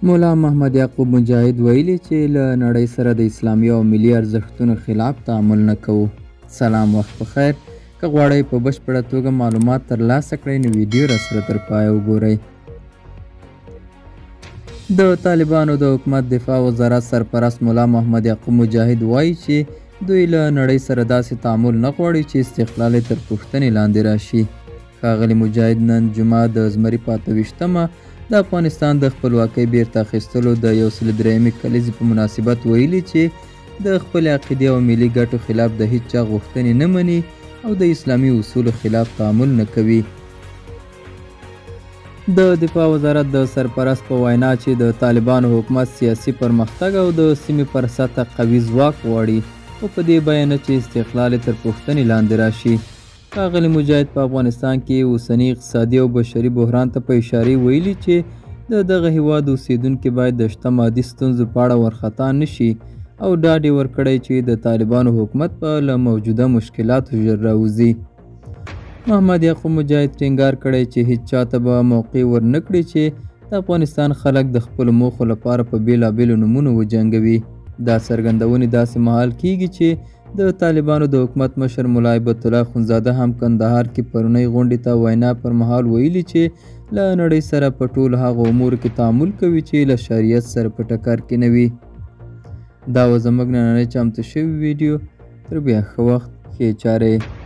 مولا محمد یعقوب مجاهد ویلي چې له نړۍ سره د اسلامي او ملي ارزښتونو خلاف تعامل نه کوو. سلام، وخت بخیر. که غواړئ په بشپړه توګه معلومات ترلاسه کړئ نو ویډیو راسره تر پایه وګورئ. د طالبانو د حکومت دفاع وزارت سرپرست مولا محمد یعقوب مجاهد وایي چې دوی له نړۍ سره داسې تعامل نه غواړي چې استقلال یې تر پوښتنې لاندې راشي. ښاغلي مجاهد نن جمعه د زمري په 28مه د افغانستان د خپلواکۍ بیرته اخیستلو د 103مې کلیزې په مناسبت ویلي چې د خپلې عقیدې او ملي ګټو خلاف د هیڅ چا غوښتنې نه مني او د اسلامي اصولو خلاف تعامل نه کوي. د دفاع وزارت د سرپرست په وینا چې د طالبانو حکومت سیاسي پرمختګ او د سیمې پر سطح قوي ځواک غواړي او په دې بیانیه چې استقلال یې تر پوښتنې لاندې راشي. ښاغلي مجاهد په افغانستان کې اوسني اقتصادي او بشري بحران ته په اشارې ویلي چې د دغه هیواد اوسیدونکي باید د شته مادي ستونزو په اړه وارخطا نه شي او ډاډ یې ورکړی چې د طالبانو حکومت به له موجوده مشکلاتو ژر راوځي. محمد یعقوب مجاهد ټینګار کړی چې هیڅ چاته به موقع ورنه کړي چې د افغانستان خلک د خپلو موخو لپاره په بېلابېلو نومونو وجنګوي. دا څرګندونې داسې مهال کیږي چې د طالبانو د حکومت مشر ملا هیبت الله خونزاده هم کندهار کې پرونۍ غونډې ته وینا پر مهال ویلي چې له نړۍ سره په ټولو هغو امورو کې تعامل کوي چې له شریعت سره په ټکر کې نه وي. دا و زموږ نننۍ چمتو شوې ویډیو. تر بیا ښه وخت، ښې چارې.